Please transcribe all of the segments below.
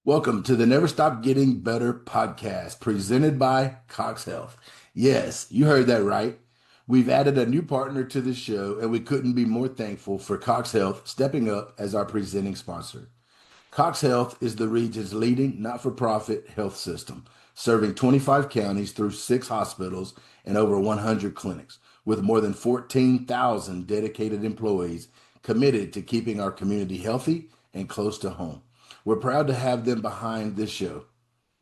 Welcome to the Never Stop Getting Better podcast presented by CoxHealth. Yes, you heard that right. We've added a new partner to the show, and we couldn't be more thankful for CoxHealth stepping up as our presenting sponsor. CoxHealth is the region's leading not for profit health system, serving 25 counties through 6 hospitals and over 100 clinics, with more than 14,000 dedicated employees committed to keeping our community healthy and close to home. We're proud to have them behind this show.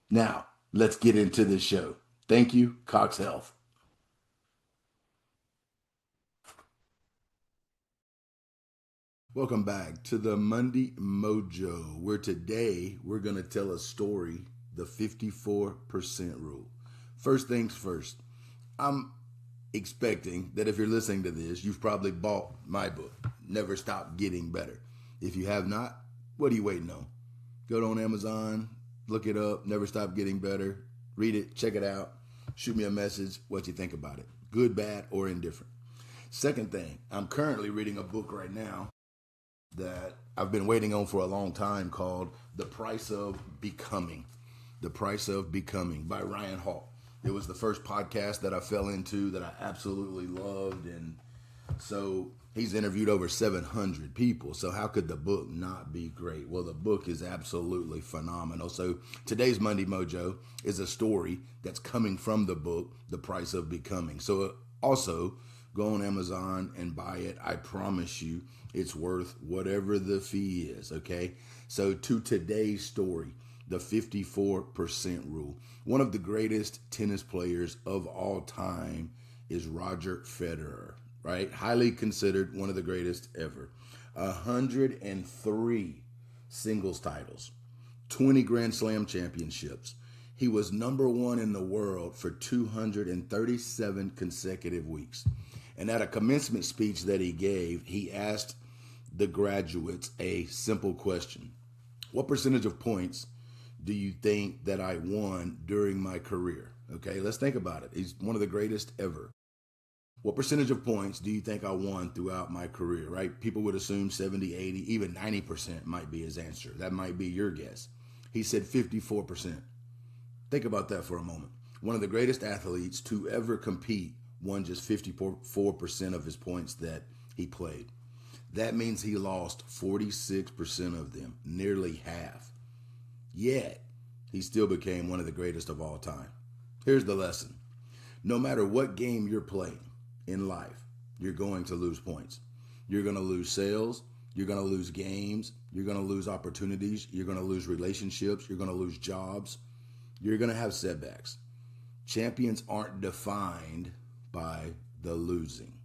Now, let's get into this show. Thank you, Cox Health. Welcome back to the Monday Mojo, where today we're going to tell a story, the 54% rule. First things first, I'm expecting that if you're listening to this, you've probably bought my book, Never Stop Getting Better. If you have not, what are you waiting on? Go on Amazon, look it up, Never Stop Getting Better, read it, check it out, shoot me a message, what you think about it, good, bad, or indifferent. Second thing, I'm currently reading a book right now that I've been waiting on for a long time called The Price of Becoming. The Price of Becoming by Ryan Hall. It was the first podcast that I fell into that I absolutely loved, and so he's interviewed over 700 people. So how could the book not be great? Well, the book is absolutely phenomenal. So today's Monday Mojo is a story that's coming from the book, The Price of Becoming. So also go on Amazon and buy it. I promise you it's worth whatever the fee is, okay? So to today's story, the 54% rule. One of the greatest tennis players of all time is Roger Federer. Right? Highly considered one of the greatest ever. 103 singles titles, 20 Grand Slam championships. He was number one in the world for 237 consecutive weeks. And at a commencement speech that he gave, he asked the graduates a simple question. What percentage of points do you think that I won during my career? Okay, let's think about it. He's one of the greatest ever. What percentage of points do you think I won throughout my career, right? People would assume 70, 80, even 90% might be his answer. That might be your guess. He said 54%. Think about that for a moment. One of the greatest athletes to ever compete won just 54% of his points that he played. That means he lost 46% of them, nearly half. Yet, he still became one of the greatest of all time. Here's the lesson. No matter what game you're playing, in life, you're going to lose points. You're going to lose sales. You're going to lose games. You're going to lose opportunities. You're going to lose relationships. You're going to lose jobs. You're going to have setbacks. Champions aren't defined by the losing.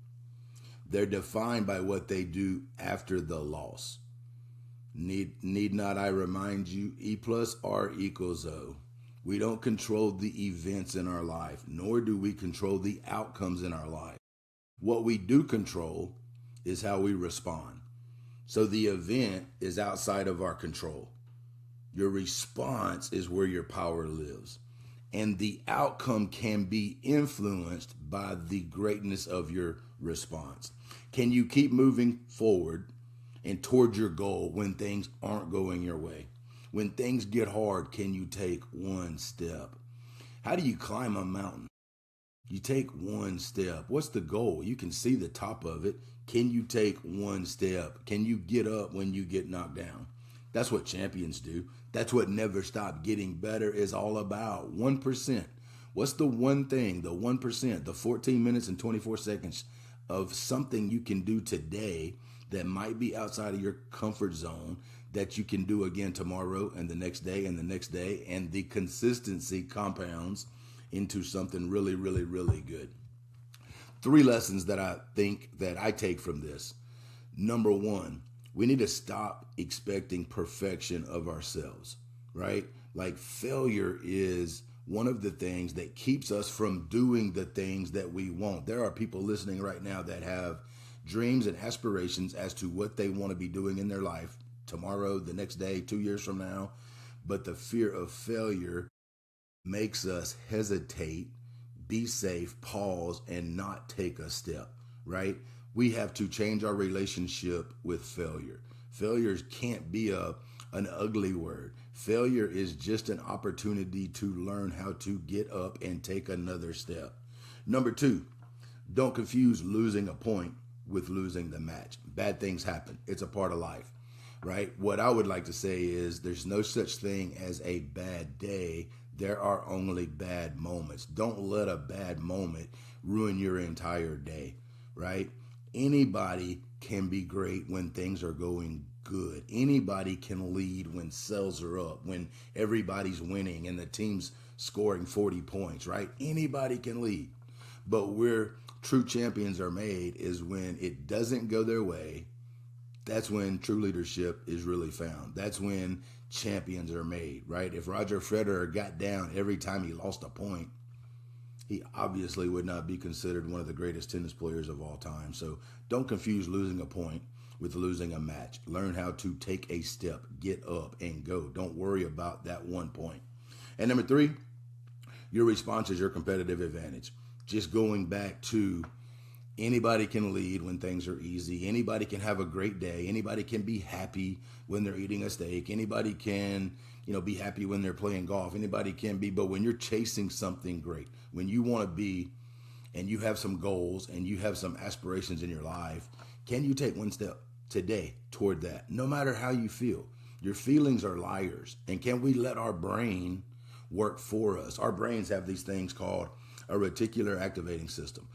They're defined by what they do after the loss. Need not I remind you, E plus R equals O. We don't control the events in our life, nor do we control the outcomes in our life. What we do control is how we respond. So the event is outside of our control. Your response is where your power lives. And the outcome can be influenced by the greatness of your response. Can you keep moving forward and toward your goal when things aren't going your way? When things get hard, can you take one step? How do you climb a mountain? You take one step. What's the goal? You can see the top of it. Can you take one step? Can you get up when you get knocked down? That's what champions do. That's what Never Stop Getting Better is all about. 1%. What's the one thing, the 1%, the 14 minutes and 24 seconds of something you can do today that might be outside of your comfort zone that you can do again tomorrow and the next day and the next day, and the consistency compounds into something really, really, really good. 3 lessons that I think that I take from this. Number 1, we need to stop expecting perfection of ourselves, right? Like failure is one of the things that keeps us from doing the things that we want. There are people listening right now that have dreams and aspirations as to what they want to be doing in their life tomorrow, the next day, 2 years from now. But the fear of failure makes us hesitate, be safe, pause, and not take a step, right? We have to change our relationship with failure. Failure can't be an ugly word. Failure is just an opportunity to learn how to get up and take another step. Number 2, don't confuse losing a point with losing the match. Bad things happen. It's a part of life, right? What I would like to say is there's no such thing as a bad day. There are only bad moments. Don't let a bad moment ruin your entire day, right? Anybody can be great when things are going good. Anybody can lead when sales are up, when everybody's winning and the team's scoring 40 points, right? Anybody can lead. But where true champions are made is when it doesn't go their way. That's when true leadership is really found. That's when champions are made, right? If Roger Federer got down every time he lost a point, he obviously would not be considered one of the greatest tennis players of all time. So don't confuse losing a point with losing a match. Learn how to take a step, get up, and go. Don't worry about that one point. And number 3, your response is your competitive advantage. Just going back to anybody can lead when things are easy. Anybody can have a great day. Anybody can be happy when they're eating a steak. Anybody can, be happy when they're playing golf. Anybody can be, but when you're chasing something great, when you want to be and you have some goals and you have some aspirations in your life, can you take one step today toward that? No matter how you feel. Your feelings are liars. And can we let our brain work for us? Our brains have these things called a reticular activating system.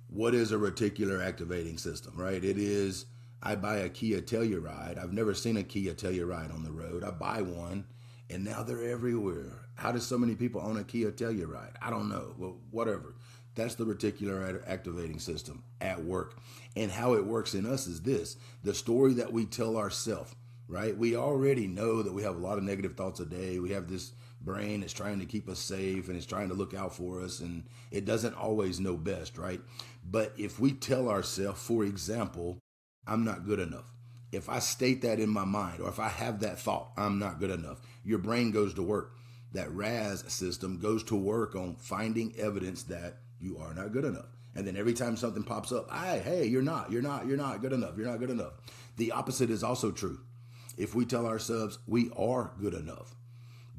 What is a reticular activating system, right? It is, I buy a Kia Telluride. I've never seen a Kia Telluride on the road. I buy one, and now they're everywhere. How do so many people own a Kia Telluride? I don't know. Well, whatever. That's the reticular activating system at work. And how it works in us is this, the story that we tell ourselves, right? We already know that we have a lot of negative thoughts a day. We have this brain that's trying to keep us safe and it's trying to look out for us, and it doesn't always know best, right? But if we tell ourselves, for example, I'm not good enough. If I state that in my mind, or if I have that thought, I'm not good enough, your brain goes to work. That RAS system goes to work on finding evidence that you are not good enough. And then every time something pops up, hey, you're not good enough. You're not good enough. The opposite is also true. If we tell ourselves we are good enough,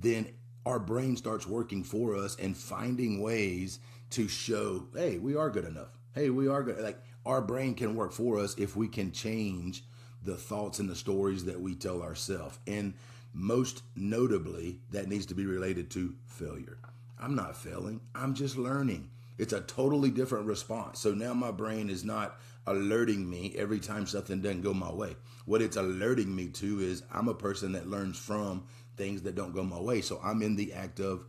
then our brain starts working for us and finding ways to show, hey, we are good enough. Hey, we are good. Like, our brain can work for us if we can change the thoughts and the stories that we tell ourselves. And most notably, that needs to be related to failure. I'm not failing. I'm just learning. It's a totally different response. So now my brain is not alerting me every time something doesn't go my way. What it's alerting me to is I'm a person that learns from things that don't go my way. So I'm in the act of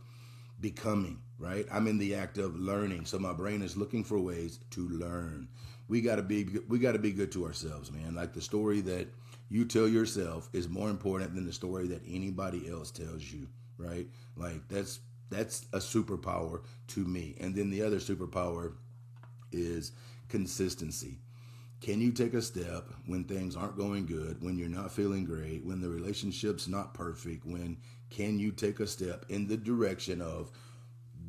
becoming, right? I'm in the act of learning. So my brain is looking for ways to learn. We got to be good to ourselves, man. Like, the story that you tell yourself is more important than the story that anybody else tells you, right? Like, that's a superpower to me. And then the other superpower is consistency. Can you take a step when things aren't going good, when you're not feeling great, when the relationship's not perfect, can you take a step in the direction of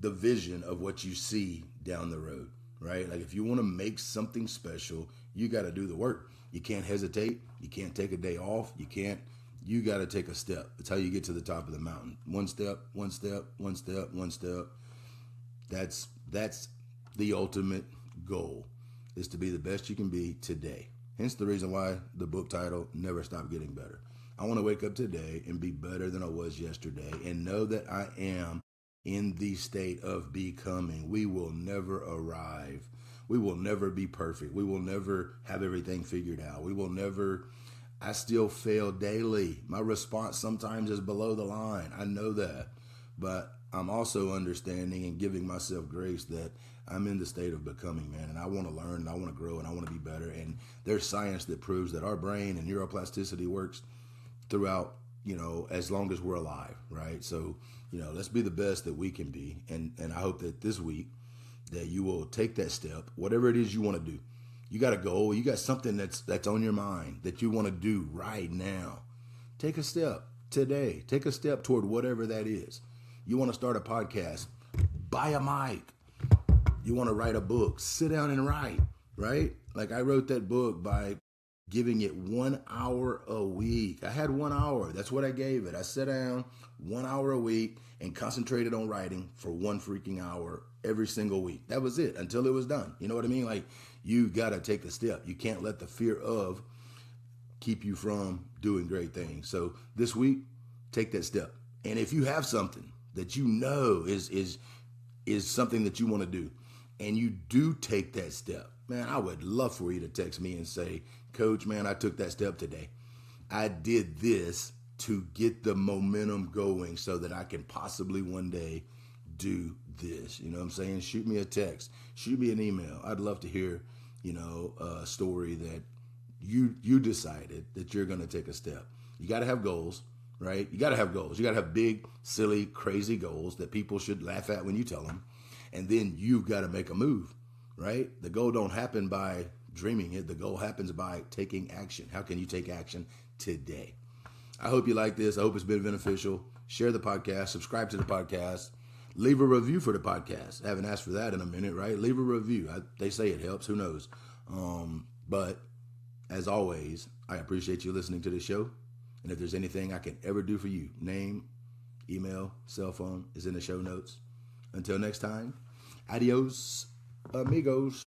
the vision of what you see down the road, right? Like, if you want to make something special, you got to do the work. You can't hesitate. You can't take a day off. You got to take a step. That's how you get to the top of the mountain. One step, one step, one step, one step. That's the ultimate goal, is to be the best you can be today. Hence the reason why the book title, Never Stop Getting Better. I want to wake up today and be better than I was yesterday and know that I am in the state of becoming. We will never arrive. We will never be perfect. We will never have everything figured out. I still fail daily. My response sometimes is below the line. I know that. But I'm also understanding and giving myself grace that I'm in the state of becoming, man. And I want to learn, and I want to grow, and I want to be better. And there's science that proves that our brain and neuroplasticity works throughout, as long as we're alive, right? So, let's be the best that we can be. And I hope that this week that you will take that step, whatever it is you want to do. You got a goal, you got something that's on your mind that you want to do right now. Take a step today. Take a step toward whatever that is. You want to start a podcast, buy a mic. You want to write a book, sit down and write, right? Like, I wrote that book by giving it 1 hour a week. I had 1 hour. That's what I gave it. I sat down 1 hour a week and concentrated on writing for 1 freaking hour every single week. That was it until it was done. You know what I mean? Like, you got to take the step. You can't let the fear of keep you from doing great things. So this week, take that step. And if you have something that you know is something that you want to do, and you do take that step, man, I would love for you to text me and say, Coach, man, I took that step today. I did this to get the momentum going so that I can possibly one day do this. You know what I'm saying? Shoot me a text. Shoot me an email. I'd love to hear, a story that you decided that you're going to take a step. You got to have goals, right? You got to have goals. You got to have big, silly, crazy goals that people should laugh at when you tell them. And then you've got to make a move, right? The goal don't happen by dreaming it. The goal happens by taking action. How can you take action today? I hope you like this. I hope it's been beneficial. Share the podcast. Subscribe to the podcast. Leave a review for the podcast. I haven't asked for that in a minute, right? Leave a review. They say it helps. Who knows? But as always, I appreciate you listening to the show. And if there's anything I can ever do for you, name, email, cell phone is in the show notes. Until next time, adios, amigos.